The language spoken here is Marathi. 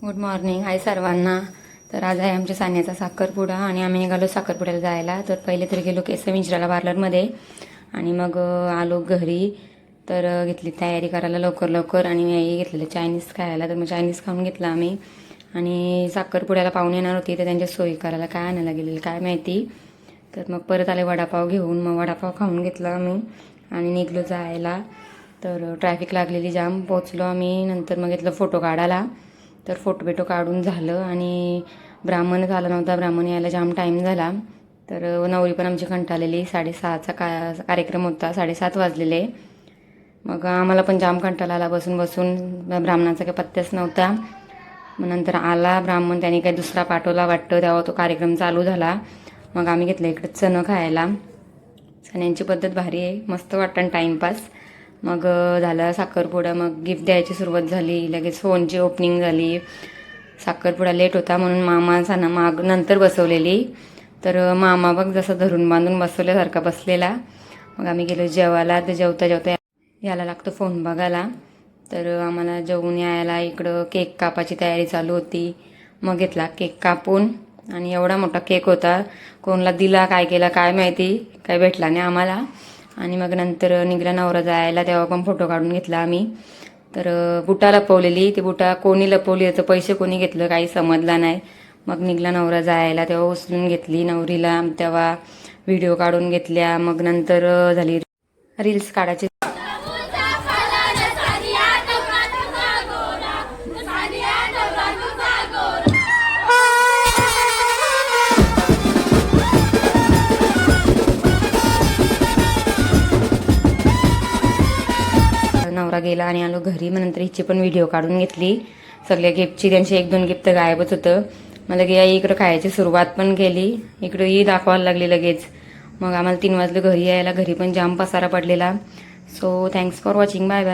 Good morning. हाय सर्वांना. तर आज आहे आमच्या सान्याचा साखरपुडा आणि आम्ही निघालो साखरपुड्याला जायला. तर पहिले तर गेलो केस विंचराला पार्लरमध्ये आणि मग आलो घरी. तर घेतली तयारी करायला लवकर लवकर आणि मी घेतलेलं चायनीज खायला. तर मग चायनीज खाऊन घेतलं आम्ही आणि साखरपुड्याला पाहुणे येणार होती तर त्यांच्या सोयी करायला काय आणायला गेलेलं काय माहिती. तर मग परत आले वडापाव घेऊन. मग वडापाव खाऊन घेतला आम्ही आणि निघलो जायला. तर ट्रॅफिक लागलेली जाम. पोचलो आम्ही. नंतर मग घेतलं फोटो काढायला. तर फोटो काढून झालं आणि ब्राह्मण झाला नव्हता. ब्राह्मण यायला जाम टाईम झाला. तर नवरी पण आमची कंटाळलेली. 6:30चा कार्यक्रम होता. 7:30 वाजलेले. मग आम्हाला पण जाम कंटाळा आला बसून बसून. ब्राह्मणाचा काही पत्त्याच नव्हता. मग नंतर आला ब्राह्मण. त्याने काही दुसरा पाठवला वाटतं. तेव्हा तो कार्यक्रम चालू झाला. मग आम्ही घेतलं इकडे चणं खायला. चण्यांची पद्धत भारी आहे. मस्त वाटतं टाईमपास. मग झालं साखरपुडा. मग गिफ्ट द्यायची सुरुवात झाली. लगेच फोनची ओपनिंग झाली. साखरपुडा लेट होता म्हणून मामा साना माग नंतर बसवलेली. तर मामा बघ जसं धरून बांधून बसवल्यासारखा बसलेला. मग आम्ही गेलो जेवायला. तर जेवता जेवता यायला लागतो फोन बघायला. तर आम्हाला जेवून यायला इकडं केक कापाची तयारी चालू होती. मग घेतला केक कापून आणि एवढा मोठा केक होता. कोणाला दिला काय केला काय माहिती. काय भेटला नाही आम्हाला. आणि मग नंतर निघला नवरा जायला. तेव्हा पण फोटो काढून घेतला आम्ही. तर बुटा लपवलेली. ती बुटा कोणी लपवली याचं पैसे कोणी घेतलं काही समजलं नाही. मग निघला नवरा जायला. तेव्हा उचलून घेतली नवरीला. तेव्हा व्हिडिओ काढून घेतल्या. मग नंतर झाली रील्स काढायची. नवरा गेला आणि आलो घरी. मग नंतर हिची पण व्हिडिओ काढून घेतली. सगळ्या गिफ्टची. त्यांची 1-2 गिफ्ट तर गायबच होतं. मग लगे इकडं खायची सुरुवात पण केली. इकडं ही दाखवायला लागली लगेच. मग आम्हाला 3 वाजले घरी यायला. घरी पण जाम पसारा पडलेला. So thanks for watching. Bye bye.